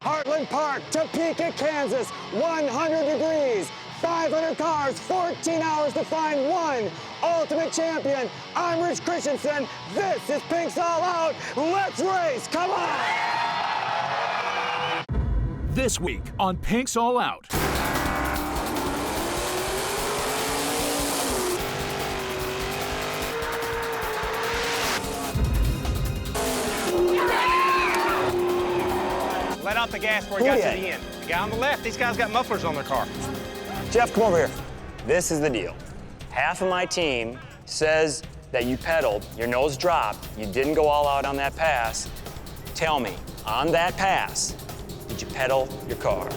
Heartland Park, Topeka, Kansas, 100 degrees, 500 cars, 14 hours to find one ultimate champion. I'm Rich Christensen. This is Pink's All Out. Let's race. Come on. This week on Pink's All Out. Let out the gas before he got to the end. The guy on the left, these guys got mufflers on their car. Jeff, come over here. This is the deal. Half of my team says that you pedaled, your nose dropped, you didn't go all out on that pass. Tell me, on that pass, did you pedal your car?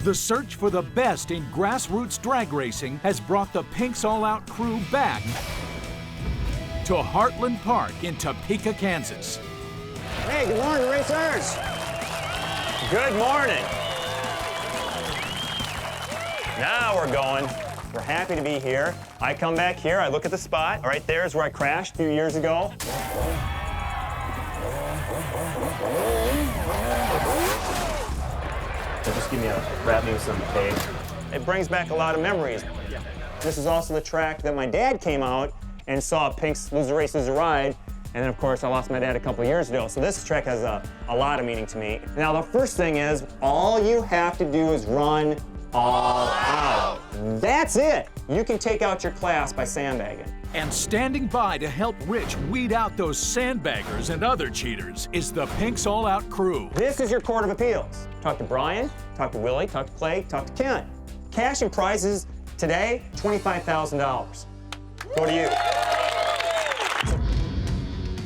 The search for the best in grassroots drag racing has brought the Pink's All Out crew back to Heartland Park in Topeka, Kansas. Hey, good morning, racers. Good morning. Now we're going. We're happy to be here. I come back here, I look at the spot. Right there is where I crashed a few years ago. So just wrap me with some tape. It brings back a lot of memories. This is also the track that my dad came out and saw Pink's Lose a Race, Lose a Ride. And then, of course, I lost my dad a couple years ago. So this track has a lot of meaning to me. Now, the first thing is, all you have to do is run all out. That's it. You can take out your class by sandbagging. And standing by to help Rich weed out those sandbaggers and other cheaters is the Pink's All Out crew. This is your Court of Appeals. Talk to Brian, talk to Willie, talk to Clay, talk to Ken. Cash and prizes today, $25,000. Go to you.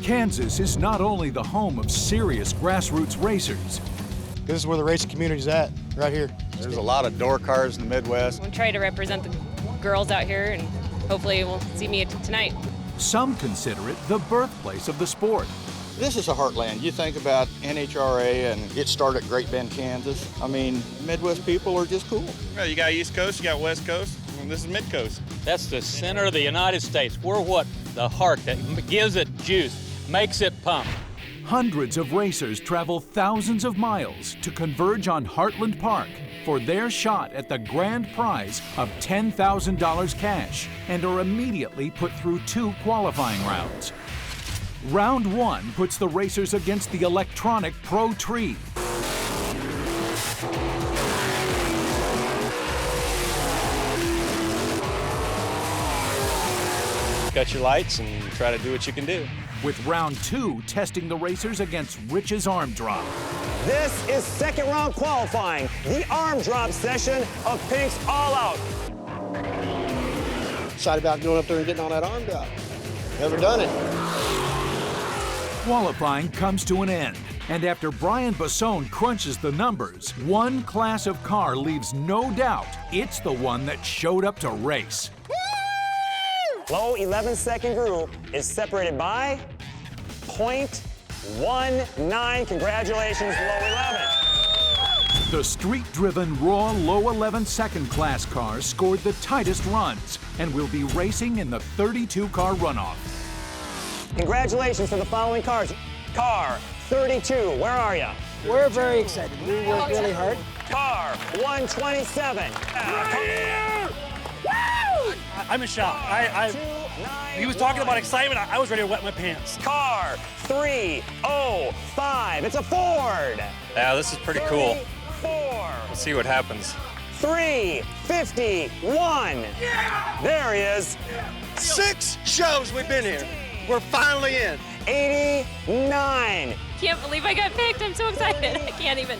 Kansas is not only the home of serious grassroots racers. This is where the racing community's at, right here. There's a lot of door cars in the Midwest. We'll try to represent the girls out here, and hopefully we'll see me tonight. Some consider it the birthplace of the sport. This is a heartland. You think about NHRA and it started at Great Bend, Kansas. I mean, Midwest people are just cool. Well, you got East Coast, you got West Coast, and this is Mid Coast. That's the center of the United States. We're what the heart that gives it juice, makes it pump. Hundreds of racers travel thousands of miles to converge on Heartland Park for their shot at the grand prize of $10,000 cash and are immediately put through 2 qualifying rounds. Round 1 puts the racers against the electronic Pro Tree. Cut your lights and try to do what you can do. With round 2 testing the racers against Rich's arm drop. This is second round qualifying, the arm drop session of Pink's All Out. Excited about going up there and getting on that arm drop. Never done it. Qualifying comes to an end, and after Brian Bassone crunches the numbers, one class of car leaves no doubt it's the one that showed up to race. Low 11-second group is separated by 0.19. Congratulations, low 11. The street-driven raw low 11-second class cars scored the tightest runs and will be racing in the 32-car runoff. Congratulations to the following cars. Car 32, where are you? We're very excited. We worked really hard. Car 127. I'm in shock. He was talking about excitement. I was ready to wet my pants. Car 305. It's a Ford. Yeah, this is pretty cool. 4. Let's see what happens. 351. Yeah! There he is. 6 shows we've been here. We're finally in. 89. Can't believe I got picked. I'm so excited. I can't even.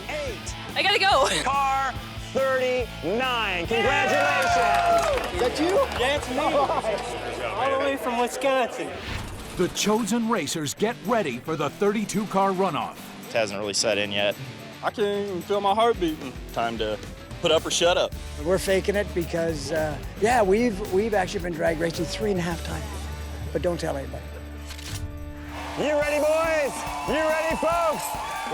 I gotta go. Car 39. Congratulations. Is that you? Yeah, it's me. All the way from Wisconsin. The chosen racers get ready for the 32-car runoff. It hasn't really set in yet. I can't even feel my heart beating. Time to put up or shut up. We're faking it because, yeah, we've actually been drag racing 3.5 times. But don't tell anybody. You ready, boys? You ready, folks?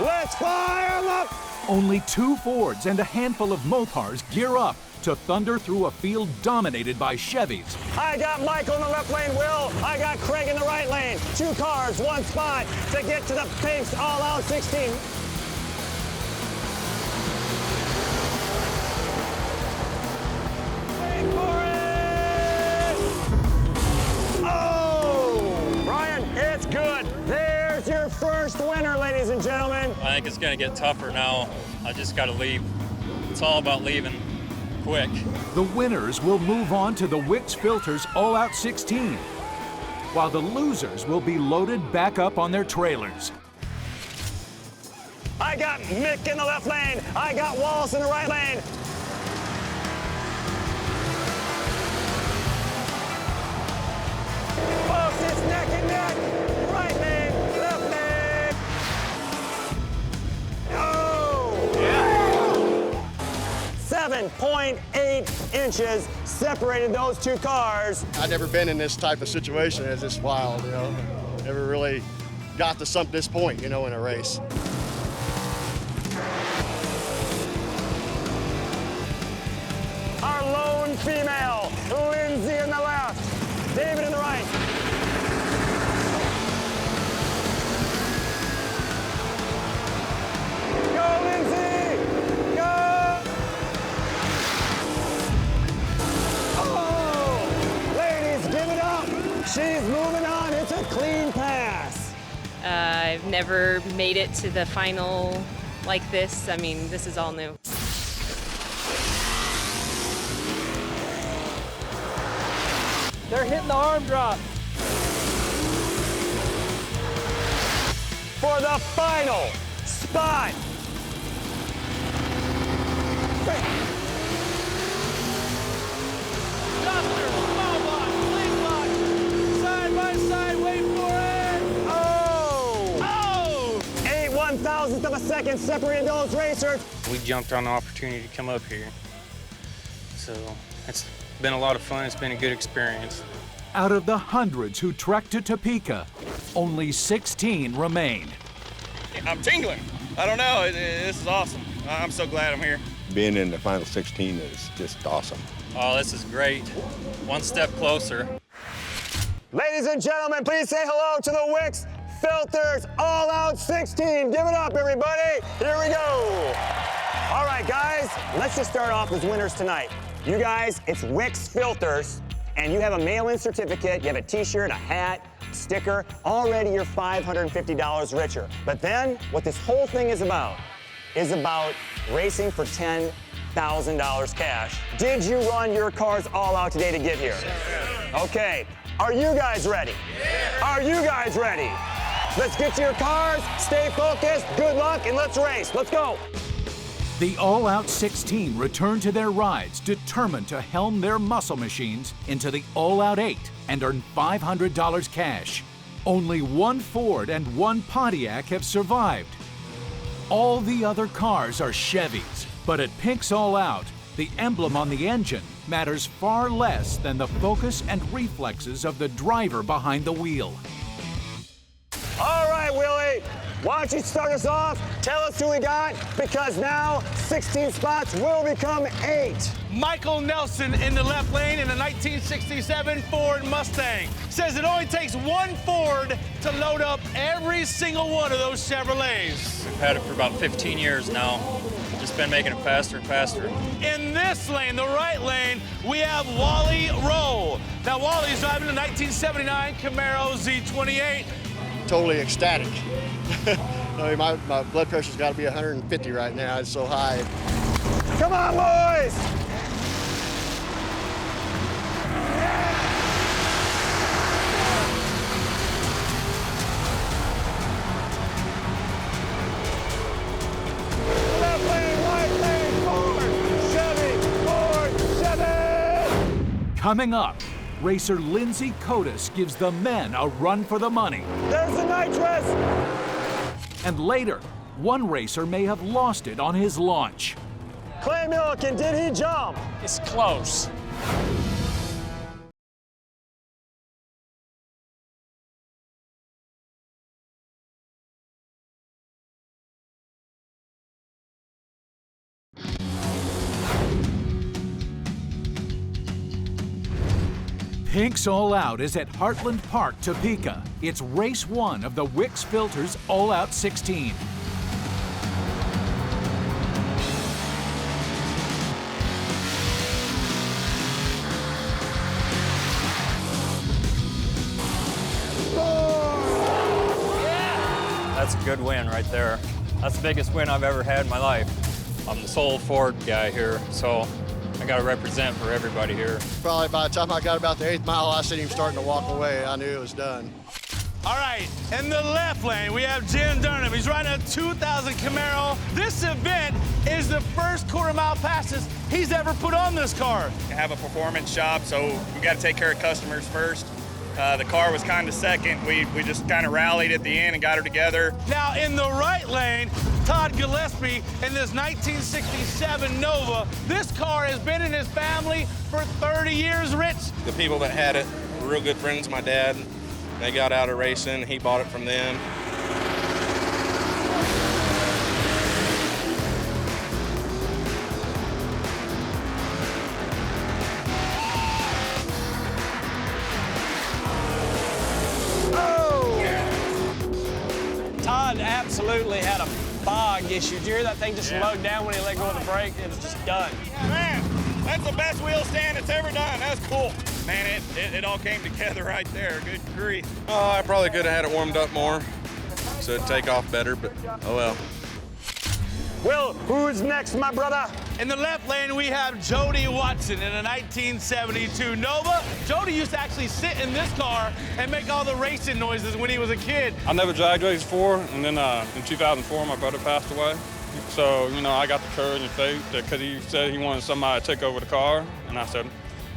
Let's fire them up! Only 2 Fords and a handful of Mopars gear up to thunder through a field dominated by Chevys. I got Michael in the left lane, Will. I got Craig in the right lane. 2 cars, 1 spot to get to the Pinks All-Out 16. Wait for it! Oh! Brian, it's good. There's your first winner, ladies and gentlemen. I think it's going to get tougher now. I just got to leave. It's all about leaving quick. The winners will move on to the Wix Filters All-Out 16, while the losers will be loaded back up on their trailers. I got Mick in the left lane. I got Wallace in the right lane. Folks, it's neck and neck. Right lane, left lane. Oh! Yeah. 7.8 inches separated those 2 cars. I've never been in this type of situation as this wild, you know. Never really got to this point, you know, in a race. Our lone female, Lindsay in the left, David in the right. Go, Lindsay! Go! Oh! Ladies, give it up! She's moving on. It's a clean pass. I've never made it to the final like this. I mean, this is all new. They're hitting the arm drop. For the final spot. Side by side, wait for it. Oh! 8/1000th of a second separated those racers. We jumped on the opportunity to come up here. So it's been a lot of fun. It's been a good experience. Out of the hundreds who trekked to Topeka, only 16 remain. I'm tingling. I don't know. This is awesome. I'm so glad I'm here. Being in the final 16 is just awesome. Oh, this is great. One step closer. Ladies and gentlemen, please say hello to the Wix Filters All-Out 16. Give it up, everybody. Here we go. All right, guys, let's just start off as winners tonight. You guys, it's Wix Filters, and you have a mail-in certificate, you have a t-shirt, a hat, sticker. Already you're $550 richer. But then, what this whole thing is about racing for $10,000 cash. Did you run your cars all out today to get here? Okay. Are you guys ready? Are you guys ready? Let's get to your cars, stay focused, good luck, and let's race. Let's go. The All-Out 16 return to their rides, determined to helm their muscle machines into the All-Out 8 and earn $500 cash. Only 1 Ford and 1 Pontiac have survived. All the other cars are Chevys, but at Pink's All-Out, the emblem on the engine matters far less than the focus and reflexes of the driver behind the wheel. All right, Willie, why don't you start us off? Tell us who we got, because now 16 spots will become 8. Michael Nelson in the left lane in a 1967 Ford Mustang. Says it only takes 1 Ford to load up every single one of those Chevrolets. We've had it for about 15 years now. Just been making it faster and faster. In this lane, the right lane, we have Wally Rowe. Now, Wally's driving a 1979 Camaro Z28. Totally ecstatic. I mean, my blood pressure's got to be 150 right now. It's so high. Come on, boys! Left lane, right lane, Ford, Chevy! Coming up, racer Lindsay Cotis gives the men a run for the money. There's the nitrous! And later, one racer may have lost it on his launch. Clay Milliken, did he jump? It's close. Pink's All Out is at Heartland Park, Topeka. It's race 1 of the Wix Filters All Out 16. That's a good win right there. That's the biggest win I've ever had in my life. I'm the sole Ford guy here, so I got to represent for everybody here. Probably by the time I got about the 8th mile, I seen him starting to walk away. I knew it was done. All right, in the left lane, we have Jim Durham. He's riding a 2000 Camaro. This event is the first quarter-mile passes he's ever put on this car. I have a performance shop, so we got to take care of customers first. The car was kind of second. We just kind of rallied at the end and got her together. Now in the right lane, Todd Gillespie in this 1967 Nova. This car has been in his family for 30 years, Rich. The people that had it were real good friends of my dad. They got out of racing. He bought it from them. Todd absolutely had a fog issue. Did you hear that thing just slowed down when he let go of the brake? It was just done. Man, that's the best wheel stand it's ever done. That's cool. Man, it all came together right there. Good grief. Oh, I probably could have had it warmed up more so it'd take off better, but oh well. Will, who's next, my brother? In the left lane, we have Jody Watson in a 1972 Nova. Jody used to actually sit in this car and make all the racing noises when he was a kid. I never dragged races before, and then in 2004, my brother passed away. So, you know, I got the courage and faith because he said he wanted somebody to take over the car, and I said,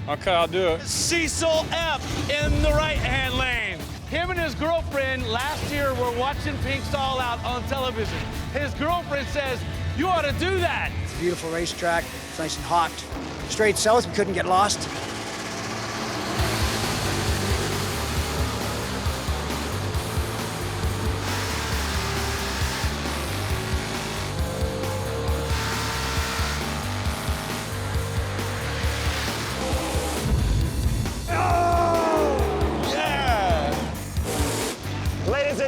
okay, I'll do it. Cecil F. in the right-hand lane. Him and his girlfriend last year were watching Pink's All Out on television. His girlfriend says, you ought to do that. It's a beautiful racetrack. It's nice and hot. Straight south, we couldn't get lost.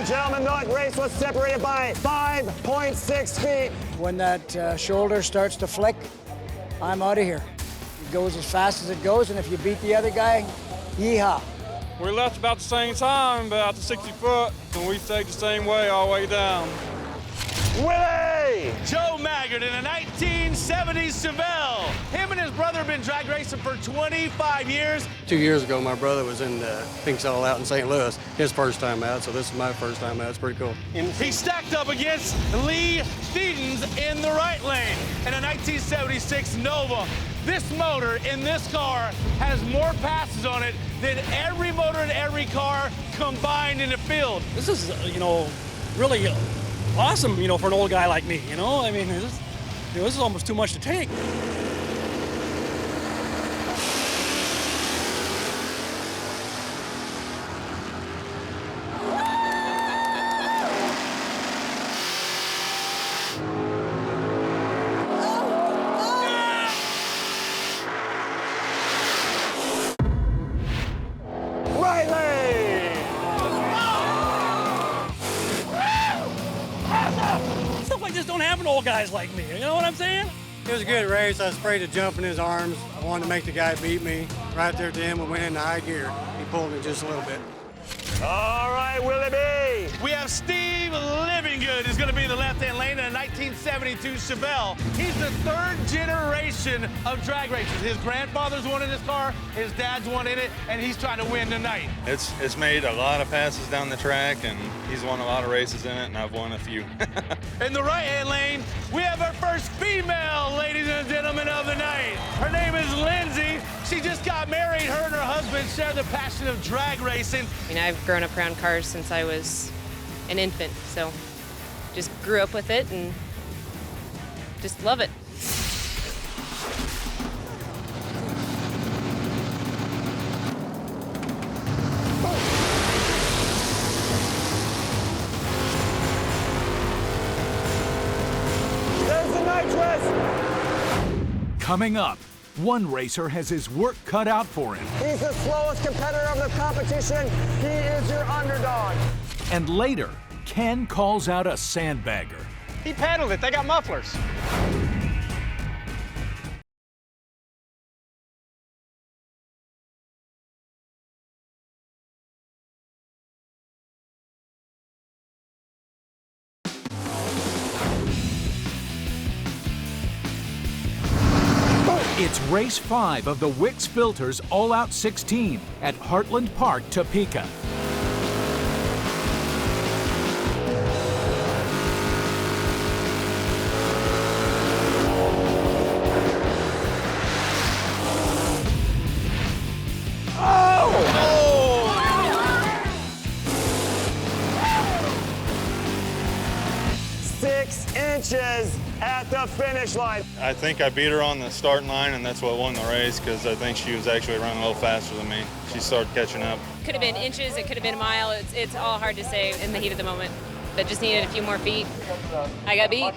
Gentlemen, that race was separated by 5.6 feet. When that shoulder starts to flick, I'm out of here. It goes as fast as it goes, and if you beat the other guy, yeehaw. We left about the same time, about the 60 foot, and we stayed the same way all the way down. Willie! Joe Maggard in a 1970s Chevelle. Him and his brother have been drag racing for 25 years. 2 years ago, my brother was in Pink's All Out in St. Louis. His first time out, so this is my first time out. It's pretty cool. He stacked up against Lee Steedens in the right lane in a 1976 Nova. This motor in this car has more passes on it than every motor in every car combined in the field. This is, you know, really awesome, you know, for an old guy like me, you know? I mean, this is almost too much to take. Stuff like this don't happen to old guys like me, you know what I'm saying? It was a good race. I was afraid to jump in his arms. I wanted to make the guy beat me. Right there at the end, we went into high gear. He pulled me just a little bit. All right, Willie B. We have Steve Livingood, who's going to be in the left-hand lane in a 1972 Chevelle. He's the third generation of drag racers. His grandfather's won in this car, his dad's won in it, and he's trying to win tonight. It's made a lot of passes down the track, and he's won a lot of races in it, and I've won a few. In the right-hand lane, we have our first female, ladies and gentlemen, of the night. Her name is Lindsay. She just got married. Her and her husband share the passion of drag racing. I mean, I've grown up around cars since I was an infant, so just grew up with it and just love it. There's the nitrous! Coming up, one racer has his work cut out for him. He's the slowest competitor of the competition. He is your underdog. And later, Ken calls out a sandbagger. He paddled it. They got mufflers. It's race 5 of the Wix Filters All-Out 16 at Heartland Park, Topeka. At the finish line. I think I beat her on the starting line, and that's what won the race, because I think she was actually running a little faster than me. She started catching up. Could have been inches, it could have been a mile. It's all hard to say in the heat of the moment, but just needed a few more feet. I got beat.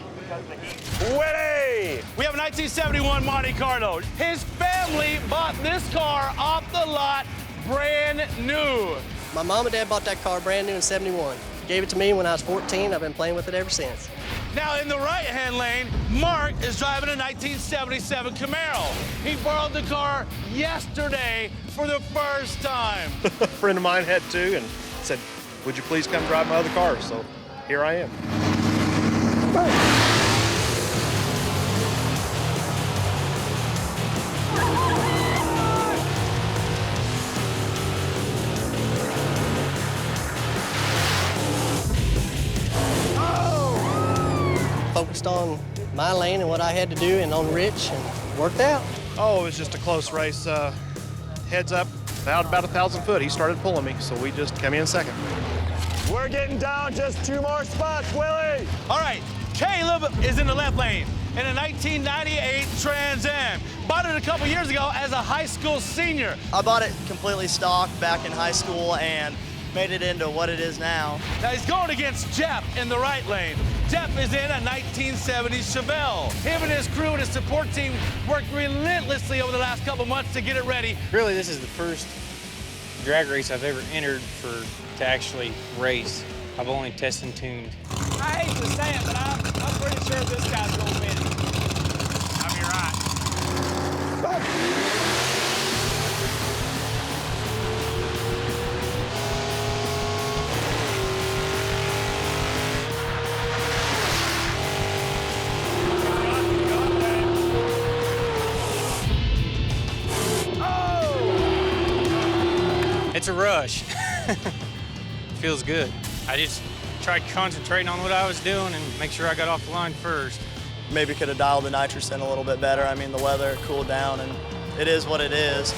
Willie! We have a 1971 Monte Carlo. His family bought this car off the lot brand new. My mom and dad bought that car brand new in '71. Gave it to me when I was 14. I've been playing with it ever since. Now in the right-hand lane, Mark is driving a 1977 Camaro. He borrowed the car yesterday for the first time. A friend of mine had two and said, would you please come drive my other car? So here I am. Focused on my lane and what I had to do and on Rich, and worked out. Oh, it was just a close race. Heads up, about 1,000 foot. He started pulling me, so we just come in second. We're getting down just 2 more spots, Willie. All right, Caleb is in the left lane in a 1998 Trans Am. Bought it a couple years ago as a high school senior. I bought it completely stock back in high school and made it into what it is now. Now he's going against Jeff in the right lane. Jeff is in a 1970 Chevelle. Him and his crew and his support team worked relentlessly over the last couple months to get it ready. Really, this is the first drag race I've ever entered to actually race. I've only tested and tuned. I hate to say it, but I'm pretty sure this guy's gonna win. I'll be right. It's a rush. Feels good. I just tried concentrating on what I was doing and make sure I got off the line first. Maybe could have dialed the nitrous in a little bit better. I mean, the weather cooled down, and it is what it is.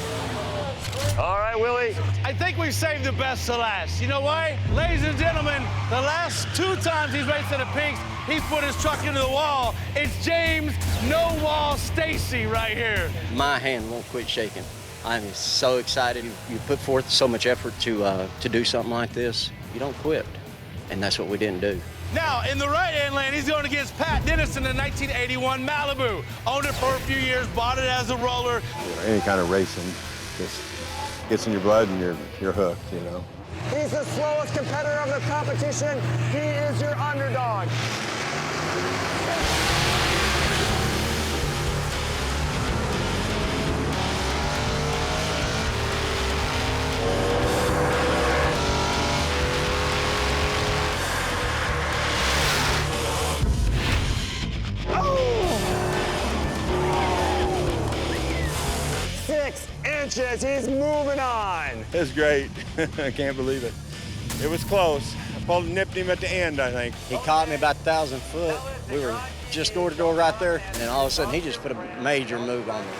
All right, Willie. I think we've saved the best to last. You know why? Ladies and gentlemen, the last 2 times he's raced in the Pinks, he's put his truck into the wall. It's James No Wall Stacy right here. My hand won't quit shaking. I'm so excited. You put forth so much effort to do something like this. You don't quit, and that's what we didn't do. Now, in the right-hand lane, he's going against Pat Dennis in the 1981 Malibu. Owned it for a few years, bought it as a roller. Any kind of racing just gets in your blood and you're hooked, you know. He's the slowest competitor of the competition. He is your underdog. He's moving on. It's great. I can't believe it. It was close. I nipped him at the end, I think. He caught me about 1,000 foot. We were just door to door right there, and then all of a sudden he just put a major move on me.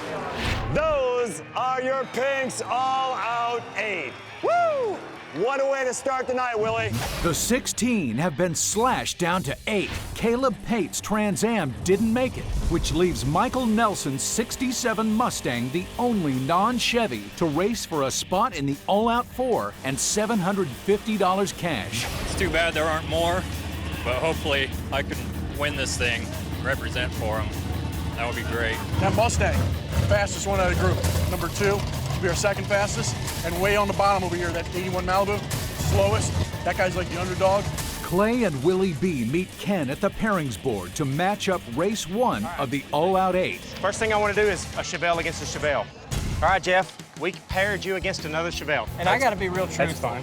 Those are your Pinks All-Out 8. Woo! What a way to start the night, Willie. The 16 have been slashed down to 8. Caleb Pate's Trans Am didn't make it, which leaves Michael Nelson's 67 Mustang the only non-Chevy to race for a spot in the All-Out 4 and $750 cash. It's too bad there aren't more, but hopefully I can win this thing, represent for them. That would be great. That Mustang, fastest one out of the group. Number 2, will be our second fastest. And way on the bottom over here, that 81 Malibu, slowest. That guy's like the underdog. Clay and Willie B meet Ken at the pairings board to match up race 1 of the All-Out 8. First thing I want to do is a Chevelle against a Chevelle. All right, Jeff, we paired you against another Chevelle. And I got to be real truthful.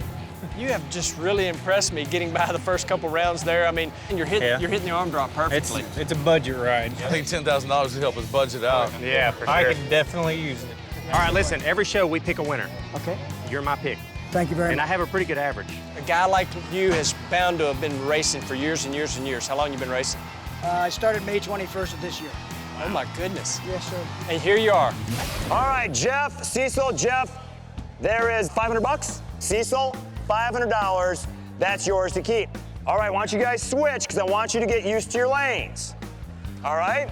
You have just really impressed me getting by the first couple rounds there. I mean, you're hitting the arm drop perfectly. It's a budget ride. I think $10,000 would help us budget out. Yeah, for sure. I could definitely use it. All right, listen, every show we pick a winner. Okay. You're my pick. Thank you very And I much. have a pretty good average. A guy like you is bound to have been racing for years and years and years. How long you been racing? I started May 21st of this year. Oh my goodness. Yes, sir. And here you are. All right, Jeff, Cecil, Jeff, there is $500. Cecil, $500. That's yours to keep. All right, why don't you guys switch, because I want you to get used to your lanes. All right?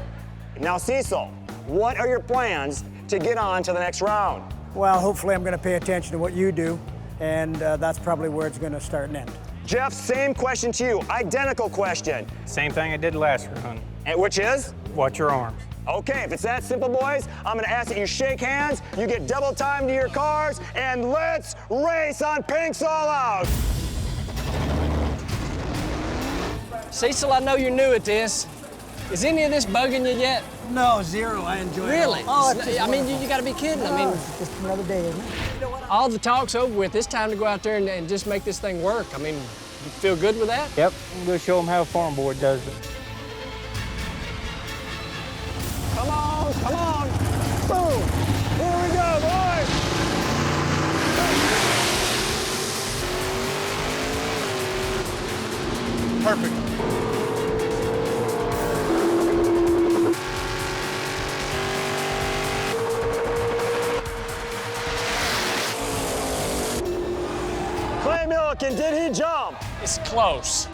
Now, Cecil, what are your plans to get on to the next round? Well, hopefully I'm going to pay attention to what you do, and that's probably where it's going to start and end. Jeff, same question to you. Identical question. Same thing I did last run. And which is? Watch your arms. Okay, if it's that simple, boys, I'm gonna ask that you shake hands, you get double time to your cars, and let's race on Pink's All Out. Cecil, I know you're new at this. Is any of this bugging you yet? No, zero. I enjoy Really? it. Oh, it's I mean, you got to be kidding. I mean, it's just another day, isn't it? all the talk's over with. It's time to go out there and just make this thing work. I mean, you feel good with that? Yep, I'm gonna show them how a farm board does it. Come on, come on. Boom. Here we go, boys. Perfect. Clay Milliken, did he jump? It's close.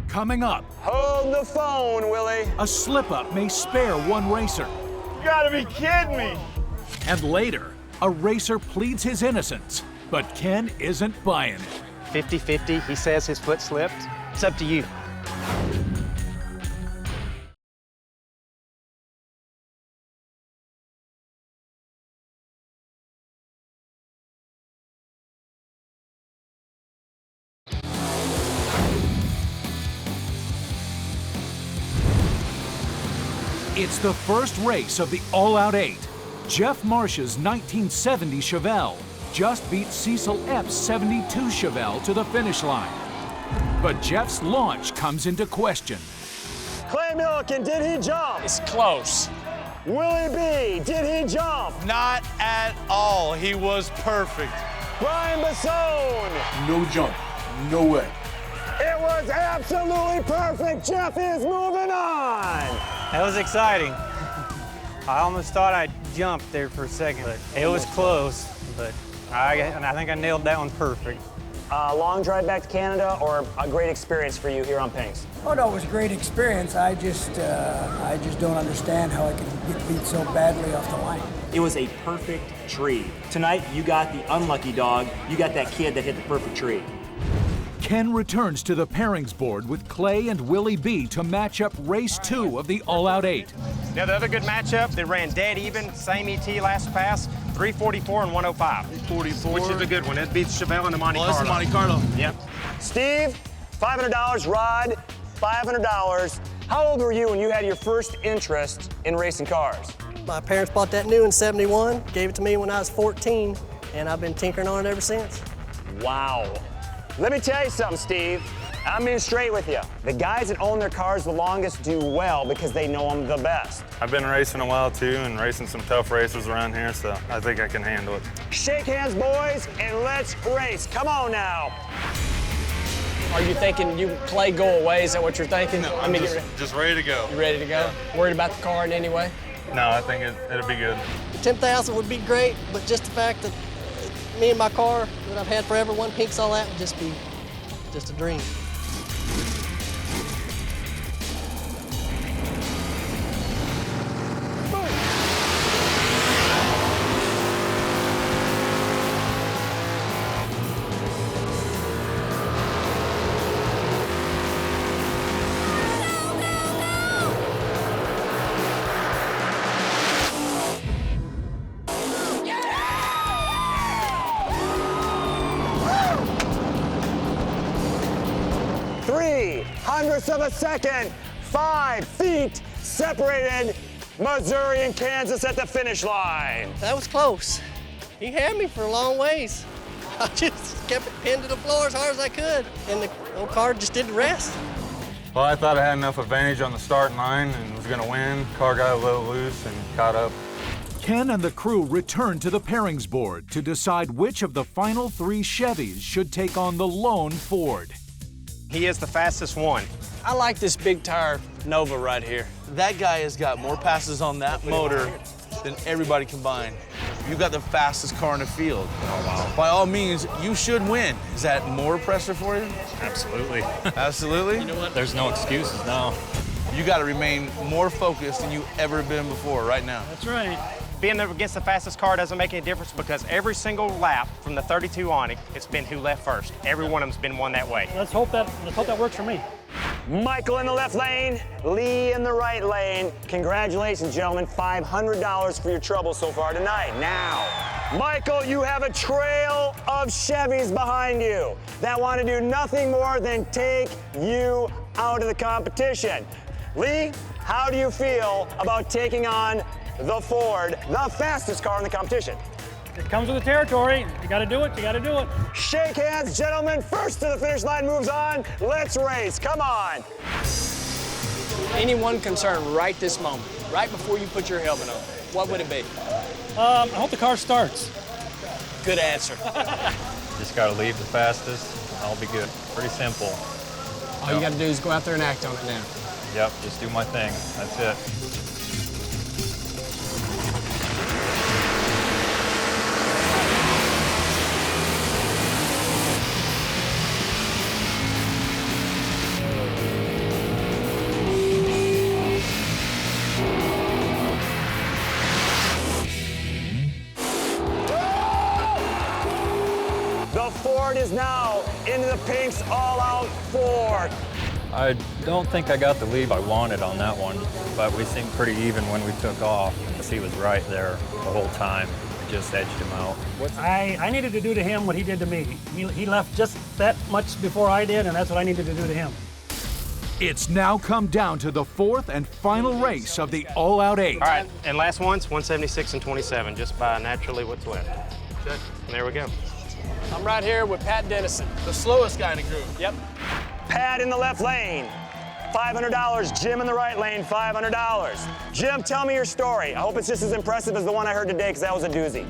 Coming up, Hold the phone, Willie. a slip-up may spare one racer. You gotta be kidding me. And later, a racer pleads his innocence, but Ken isn't buying. 50-50, he says his foot slipped. It's up to you. It's the first race of the All-Out 8. Jeff Marsh's 1970 Chevelle just beat Cecil Epps' 72 Chevelle to the finish line. But Jeff's launch comes into question. Clay Milliken, did he jump? It's close. Willie B, did he jump? Not at all. He was perfect. Brian Bassone. No jump. No way. It was absolutely perfect. Jeff is moving on. That was exciting. I almost thought I jumped there for a second, but it was close. But I think I nailed that one perfect. Long drive back to Canada, or a great experience for you here on Pink's? Oh no, it was a great experience. I just don't understand how I can get beat so badly off the line. It was a perfect tree. Tonight, you got the unlucky dog. You got that kid that hit the perfect tree. Ken returns to the pairings board with Clay and Willie B to match up race 2 of the All-Out 8. Now, the other good matchup, they ran dead even, same ET last pass, 344 and 105. 344. Which is a good one. It beats Chevelle and the Monte Carlo. That's the Monte Carlo. Yep. Steve, $500. Rod, $500. How old were you when you had your first interest in racing cars? My parents bought that new in '71, gave it to me when I was 14, and I've been tinkering on it ever since. Wow. Let me tell you something, Steve. I'm being straight with you. The guys that own their cars the longest do well because they know them the best. I've been racing a while too and racing some tough racers around here, so I think I can handle it. Shake hands, boys, and let's race. Come on now. Are you thinking you Clay go away? Is that what you're thinking? No, I'm just ready to go. You ready to go? Yeah. Worried about the car in any way? No, I think it'll be good. 10,000 would be great, but just the fact that me and my car that I've had forever, one Pink's All Out, would just be just a dream. 0.03 of a second. 5 feet separated Missouri and Kansas at the finish line. That was close. He had me for a long ways. I just kept it pinned to the floor as hard as I could, and the old car just did the rest. Well, I thought I had enough advantage on the starting line and was going to win. Car got a little loose and caught up. Ken and the crew returned to the pairings board to decide which of the final 3 Chevys should take on the lone Ford. He is the fastest one. I like this big tire Nova right here. That guy has got more passes on that motor than everybody combined. You got the fastest car in the field. Oh, wow. By all means, you should win. Is that more pressure for you? Absolutely. Absolutely? You know what? There's no excuses now. You got to remain more focused than you ever been before right now. That's right. Being against the fastest car doesn't make any difference because every single lap from the 32 on, it's been who left first. Every one of them's been one that way. Let's hope that works for me. Michael in the left lane, Lee in the right lane. Congratulations, gentlemen. $500 for your trouble so far tonight. Now, Michael, you have a trail of Chevys behind you that want to do nothing more than take you out of the competition. Lee, how do you feel about taking on the Ford, the fastest car in the competition? It comes with the territory. You got to do it. You got to do it. Shake hands, gentlemen. First to the finish line moves on. Let's race. Come on. Any one concern right this moment, right before you put your helmet on, what would it be? I hope the car starts. Good answer. Just got to leave the fastest, and I'll be good. Pretty simple. All you got to do is go out there and act on it now. Yep, just do my thing. That's it. Ford is now into the Pink's all-out Ford. I don't think I got the lead I wanted on that one, but we seemed pretty even when we took off. He was right there the whole time. I just edged him out. I needed to do to him what he did to me. He left just that much before I did, and that's what I needed to do to him. It's now come down to the 4th and final race of the all-out 8. All right, and last one's 176 and 27, just by naturally what's left. Good. And there we go. I'm right here with Pat Dennison, the slowest guy in the group. Yep. Pat in the left lane, $500. Jim in the right lane, $500. Jim, tell me your story. I hope it's just as impressive as the one I heard today, because that was a doozy.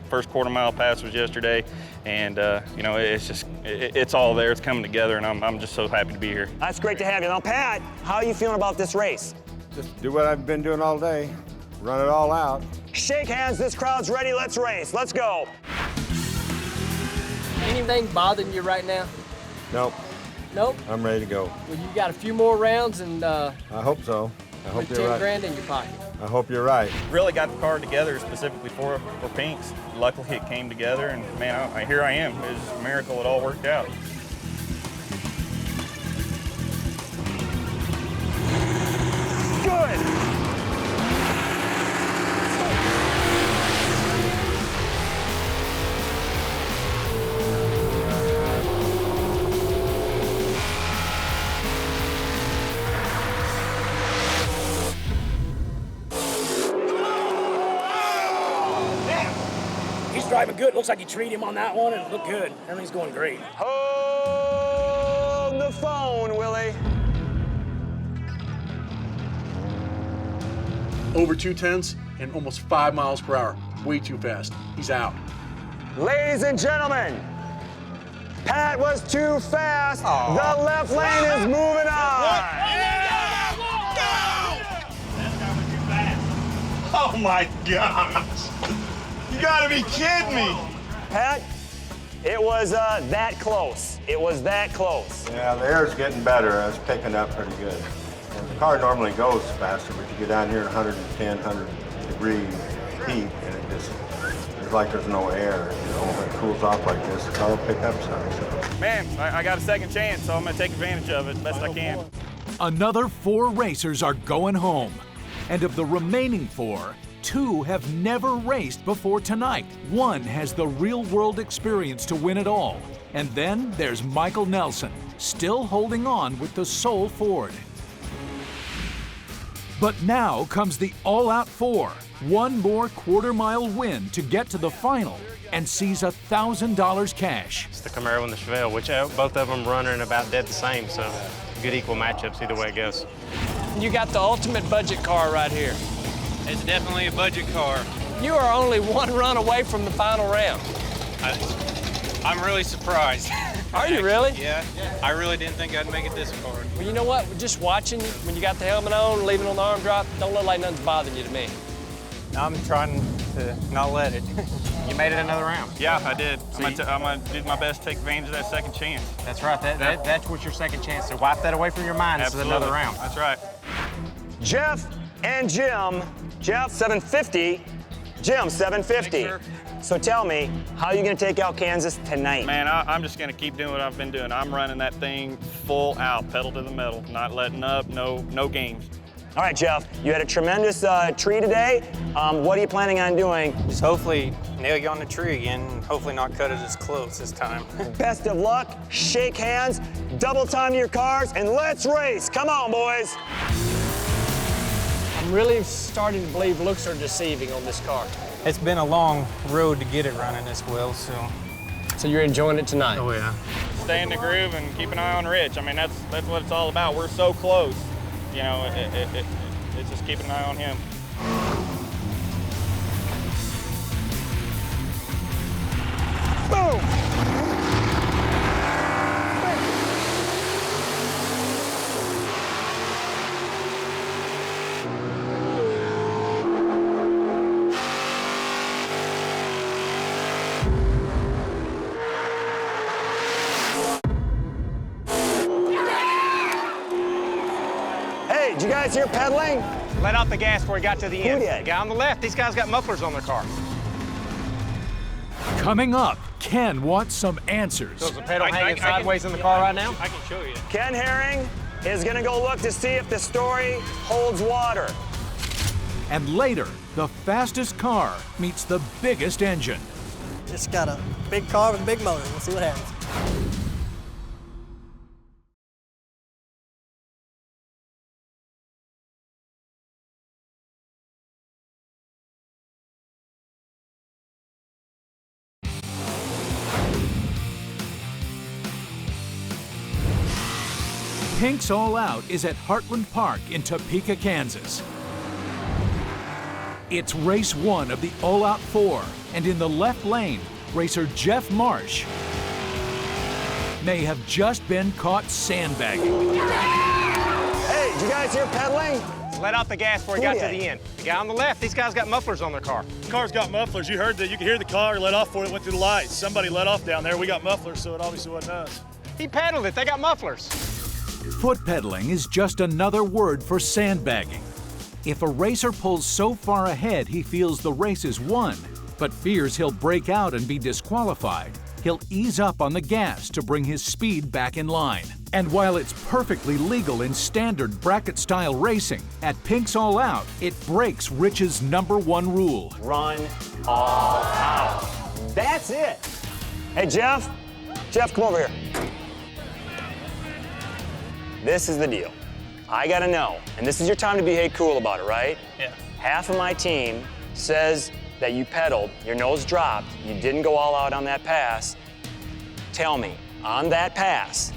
First quarter-mile pass was yesterday, and you know, it's just, it's all there. It's coming together, and I'm just so happy to be here. That's great to have you. Now, Pat, how are you feeling about this race? Just do what I've been doing all day, run it all out. Shake hands. This crowd's ready. Let's race. Let's go. Anything bothering you right now? Nope. Nope? I'm ready to go. Well, you got a few more rounds and I hope so. I hope with you're 10 right. grand in your pocket. I hope you're right. Really got the car together specifically for Pinks. Luckily it came together, and man, here I am. It was a miracle it all worked out. Good. Driving good. Looks like he treated him on that one and it looked good. Everything's going great. Hold the phone, Willie. Over 210s and almost 5 miles per hour. Way too fast. He's out. Ladies and gentlemen, Pat was too fast. Aww. The left lane is moving on. Oh my gosh. You gotta be kidding me. Pat, it was that close. It was that close. Yeah, the air's getting better. It's picking up pretty good. And the car normally goes faster, but you get down here at 110, 100 degree heat, and it just, it's like there's no air. You know, when it cools off like this, the car will pick up some. So. Man, I got a second chance, so I'm gonna take advantage of it best I can. Another 4 racers are going home. And of the remaining 4, 2 have never raced before tonight. 1 has the real-world experience to win it all. And then there's Michael Nelson, still holding on with the sole Ford. But now comes the all-out 4. One more quarter-mile win to get to the final and sees $1,000 cash. It's the Camaro and the Chevelle, which both of them running about dead the same, so good equal matchups either way it goes. You got the ultimate budget car right here. It's definitely a budget car. You are only one run away from the final round. I'm really surprised. Are you really? Yeah, I really didn't think I'd make it this far. Well, you know what? Just watching you, when you got the helmet on, leaving on the arm drop, don't look like nothing's bothering you to me. I'm trying to not let it. You made it another round. Yeah, I did. I'm gonna do my best to take advantage of that second chance. That's right. That's what's your second chance. So wipe that away from your mind. This is another round. That's right. Jeff and Jim. Jeff, 750. Jim, 750. So tell me, how are you going to take out Kansas tonight? Man, I'm just going to keep doing what I've been doing. I'm running that thing full out, pedal to the metal, not letting up, no games. All right, Jeff, you had a tremendous tree today. What are you planning on doing? Just hopefully nail you on the tree again, and hopefully not cut it as close this time. Best of luck, shake hands, double time your cars, and let's race. Come on, boys. I'm really starting to believe looks are deceiving on this car. It's been a long road to get it running this well, so. So you're enjoying it tonight? Oh, yeah. Stay in the groove and keep an eye on Rich. I mean, that's what it's all about. We're so close. You know, it's just keeping an eye on him. Boom! Did you guys hear pedaling? Let off the gas before he got to the end. Who did? The guy on the left, these guys got mufflers on their car. Coming up, Ken wants some answers. So is the pedal hanging sideways in the car right now? I can show you. Ken Herring is going to go look to see if the story holds water. And later, the fastest car meets the biggest engine. Just got a big car with a big motor. We'll see what happens. Pink's All Out is at Heartland Park in Topeka, Kansas. It's race 1 of the All Out 4, and in the left lane, racer Jeff Marsh may have just been caught sandbagging. Hey, did you guys hear pedaling? Let off the gas before he got to the end. The guy on the left, these guys got mufflers on their car. The car's got mufflers. You heard that. You could hear the car let off before it went through the lights. Somebody let off down there. We got mufflers, so it obviously wasn't us. He pedaled it. They got mufflers. Foot pedaling is just another word for sandbagging. If a racer pulls so far ahead he feels the race is won, but fears he'll break out and be disqualified, he'll ease up on the gas to bring his speed back in line. And while it's perfectly legal in standard bracket-style racing, at Pink's All Out, it breaks Rich's #1 rule. Run all out. That's it. Hey, Jeff. Jeff, come over here. This is the deal. I gotta know, and this is your time to be cool about it, right? Yeah. Half of my team says that you pedaled, your nose dropped, you didn't go all out on that pass. Tell me, on that pass,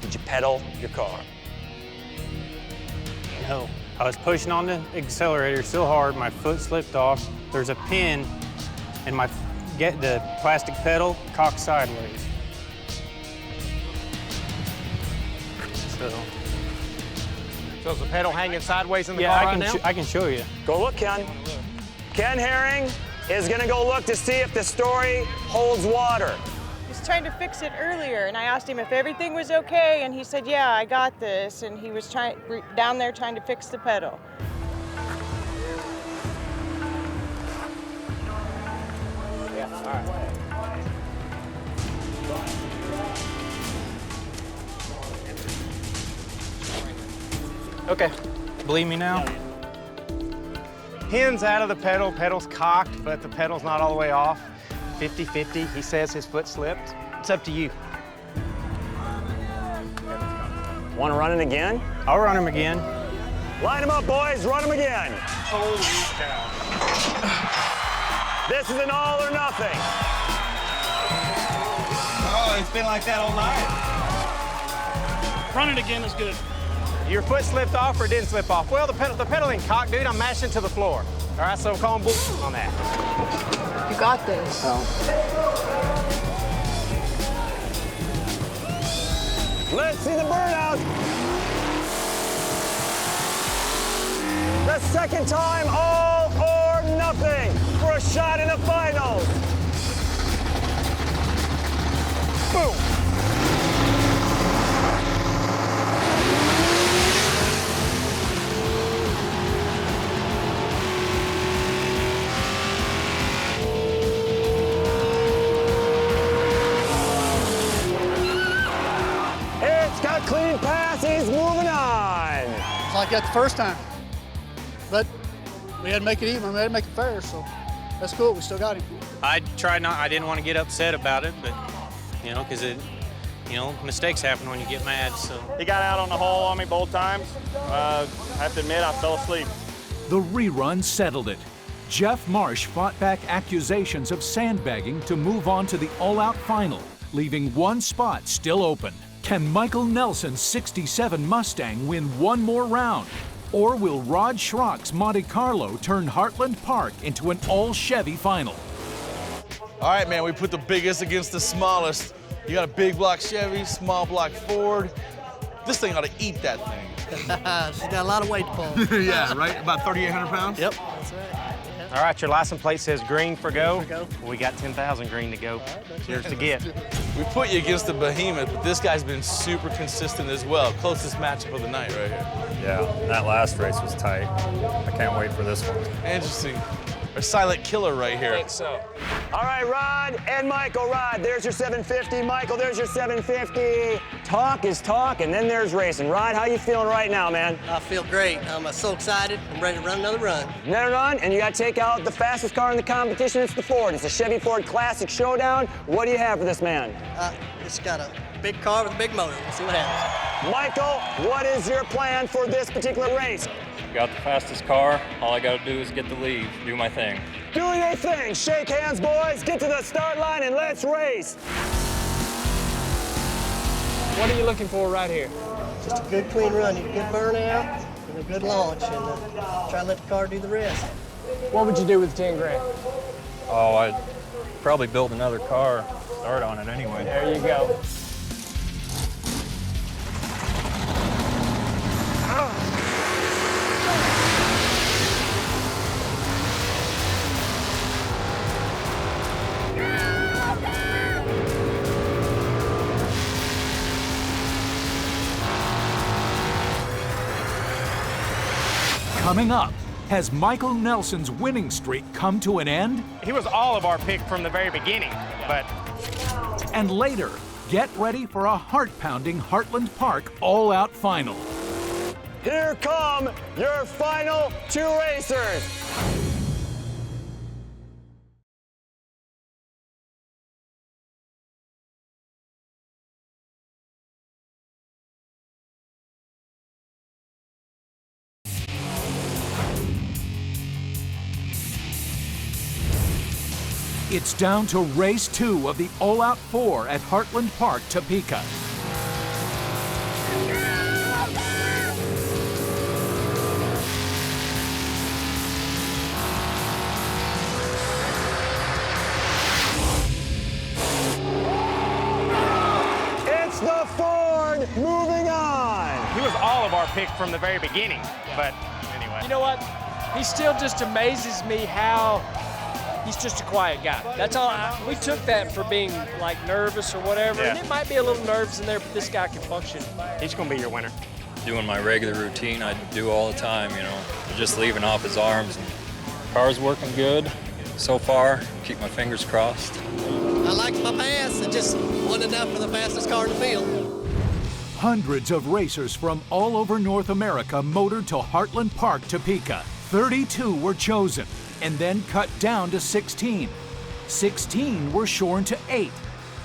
did you pedal your car? No. I was pushing on the accelerator so hard, my foot slipped off. There's a pin, and the plastic pedal cocked sideways. So is the pedal hanging sideways in the car right now? I can show you. Go look, Ken. Ken Herring is gonna go look to see if the story holds water. He was trying to fix it earlier, and I asked him if everything was okay, and he said, yeah, I got this, and he was down there trying to fix the pedal. Yeah, all right. Okay. Believe me now? Pin's out of the pedal, pedal's cocked, but the pedal's not all the way off. 50-50, he says his foot slipped. It's up to you. Want to run it again? I'll run him again. Line them up, boys. Run them again. Holy cow. This is an all or nothing. Oh, it's been like that all night. Running again is good. Your foot slipped off or didn't slip off? Well, the pedal ain't cocked, dude. I'm mashing to the floor. All right, so I'm calling bull on that. You got this. Let's see the burnout. The second time, all or nothing for a shot in the finals. Boom. It's got clean pass, he's moving on. It's like that the first time. But we had to make it even, we had to make it fair, so that's cool, we still got him. I didn't want to get upset about it, but, you know, because mistakes happen when you get mad, so. He got out on the hole on me both times. I have to admit, I fell asleep. The rerun settled it. Jeff Marsh fought back accusations of sandbagging to move on to the all-out final, leaving one spot still open. Can Michael Nelson's '67 Mustang win one more round? Or will Rod Schrock's Monte Carlo turn Heartland Park into an all-Chevy final? All right, man, we put the biggest against the smallest. You got a big block Chevy, small block Ford. This thing ought to eat that thing. She's got a lot of weight to pull. Yeah, right? About 3,800 pounds? Yep. That's right. All right, your license plate says green for go. We got 10,000 green to go. Yours to get. We put you against the behemoth, but this guy's been super consistent as well. Closest matchup of the night right here. Yeah, that last race was tight. I can't wait for this one. Interesting. A silent killer right here. I think so. All right, Rod and Michael. Rod, there's your 750. Michael, there's your 750. Talk is talk, and then there's racing. Rod, how you feeling right now, man? I feel great. I'm so excited. I'm ready to run another run. Another run, and you got to take out the fastest car in the competition. It's the Ford. It's a Chevy Ford Classic Showdown. What do you have for this man? It's got a big car with a big motor. We'll see what happens. Michael, what is your plan for this particular race? Got the fastest car. All I got to do is get the lead, do my thing. Do your thing. Shake hands, boys. Get to the start line and let's race. What are you looking for right here? Just a good, clean run. You get a good burnout and a good launch, and try to let the car do the rest. What would you do with 10 grand? Oh, I'd probably build another car, start on it anyway. There you go. Coming up, has Michael Nelson's winning streak come to an end? He was all of our pick from the very beginning, but... And later, get ready for a heart-pounding Heartland Park all-out final. Here come your final two racers. It's down to race 2 of the all-out 4 at Heartland Park, Topeka. It's the Ford moving on. He was all of our pick from the very beginning, but anyway. You know what? He still just amazes me how he's just a quiet guy. That's all. We took that for being like nervous or whatever, and it might be a little nerves in there, but this guy can function. He's going to be your winner. Doing my regular routine I do all the time, you know, just leaving off his arms. Car's working good so far. Keep my fingers crossed. I liked my pass. It just wasn't enough for the fastest car in the field. Hundreds of racers from all over North America motored to Heartland Park, Topeka. 32 were chosen and then cut down to 16. 16 were shorn to 8.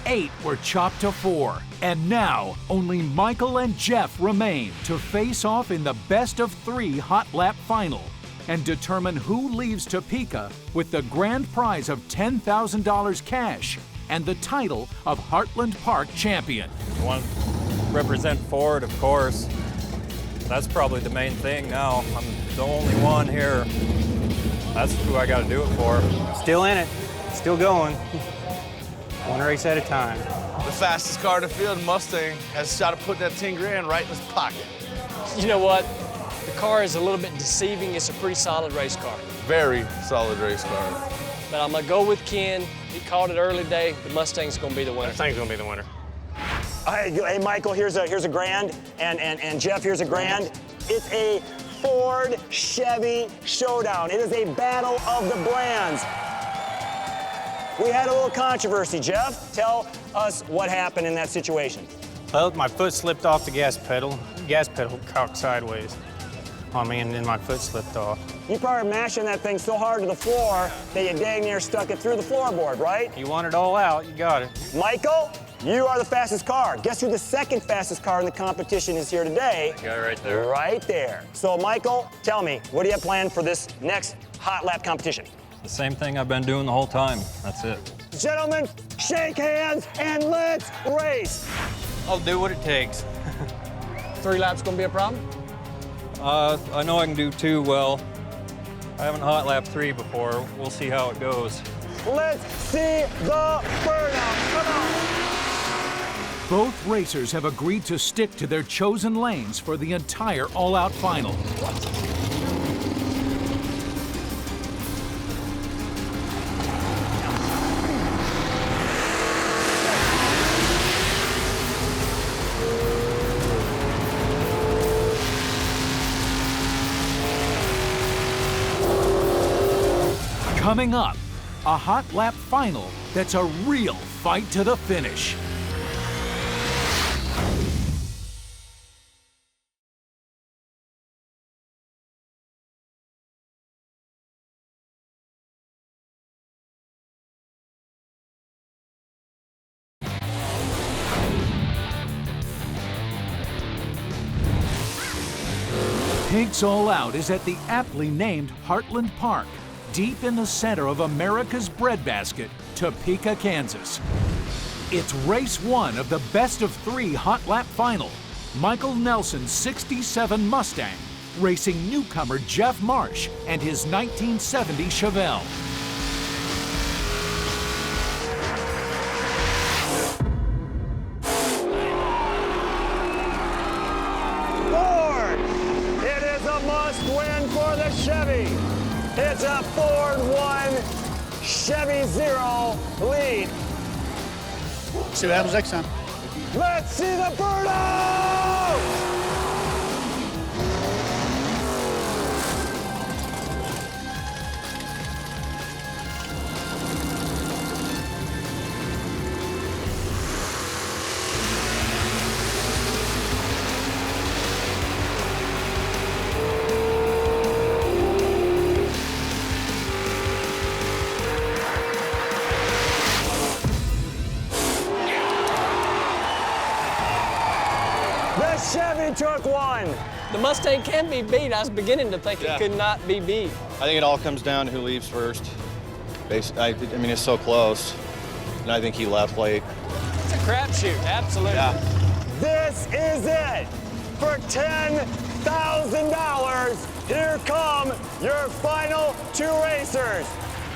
8 were chopped to 4. And now, only Michael and Jeff remain to face off in the best-of-3 hot lap final and determine who leaves Topeka with the grand prize of $10,000 cash and the title of Heartland Park champion. You want to represent Ford, of course. That's probably the main thing now. I'm the only one here. That's who I got to do it for. Still in it, still going. One race at a time. The fastest car in the field, Mustang, has a shot at putting that 10 grand right in his pocket. You know what? The car is a little bit deceiving. It's a pretty solid race car. Very solid race car. But I'm gonna go with Ken. He called it early today. The Mustang's gonna be the winner. Mustang's gonna be the winner. Hey, Michael, here's a grand, and Jeff, here's a grand. It's a Ford Chevy showdown. It is a battle of the brands. We had a little controversy. Jeff, tell us what happened in that situation. Well, my foot slipped off the gas pedal. Gas pedal cocked sideways on me, and then my foot slipped off. You probably mashing that thing so hard to the floor that you dang near stuck it through the floorboard, right? You want it all out, you got it. Michael, you are the fastest car. Guess who the second fastest car in the competition is here today? Guy right there. Right there. So, Michael, tell me, what do you have planned for this next hot lap competition? The same thing I've been doing the whole time. That's it. Gentlemen, shake hands and let's race. I'll do what it takes. 3 laps gonna be a problem? I know I can do 2 well. I haven't hot lap 3 before. We'll see how it goes. Let's see the burnout. Come on. Both racers have agreed to stick to their chosen lanes for the entire all-out final. Coming up, a hot lap final that's a real fight to the finish. Pink's All Out is at the aptly named Heartland Park, deep in the center of America's breadbasket, Topeka, Kansas. It's race 1 of the best-of-3 hot lap final. Michael Nelson's '67 Mustang racing newcomer Jeff Marsh and his 1970 Chevelle. Ford! It is a must-win for the Chevy. It's a Ford 1, Chevy 0 lead. See what happens next time. Let's see the burnout! Chevy took 1. The Mustang can be beat. I was beginning to think it could not be beat. I think it all comes down to who leaves first. I mean, it's so close, and I think he left late. It's a crapshoot, absolutely. Yeah. This is it. For $10,000, here come your final 2 racers.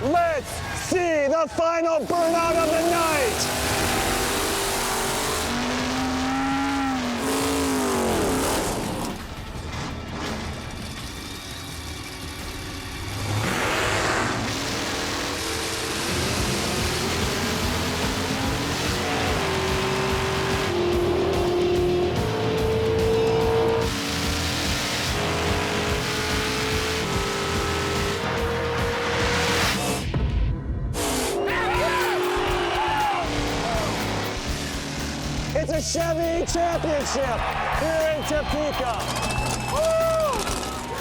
Let's see the final burnout of the night. It's a Chevy championship here in Topeka. Woo!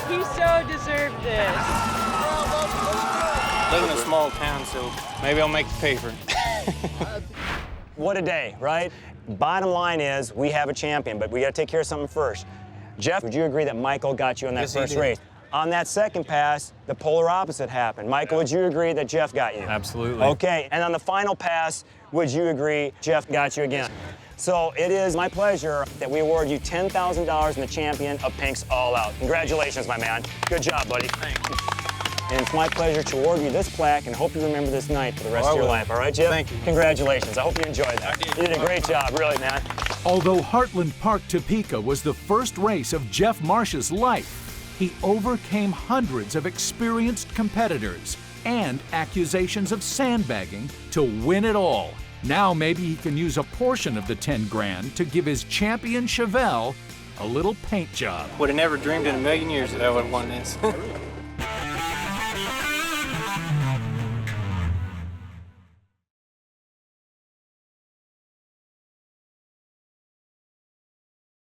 He so deserved this. Live in a small town, so maybe I'll make the paper. What a day, right? Bottom line is we have a champion, but we got to take care of something first. Jeff, would you agree that Michael got you in that Yes, he first did. race? On that second pass, the polar opposite happened. Michael, would you agree that Jeff got you? Absolutely. Okay, and on the final pass, would you agree Jeff got you again? So it is my pleasure that we award you $10,000 in the champion of Pink's All Out. Congratulations, my man. Good job, buddy. Thank you. And it's my pleasure to award you this plaque and hope you remember this night for the rest Oh, I of your will. life. All right, Jeff? Thank you. Congratulations. I hope you enjoyed that. You did a great job, really, man. Although Heartland Park Topeka was the first race of Jeff Marsh's life, he overcame hundreds of experienced competitors and accusations of sandbagging to win it all. Now maybe he can use a portion of the 10 grand to give his champion Chevelle a little paint job. Would have never dreamed in a million years that I would have won this.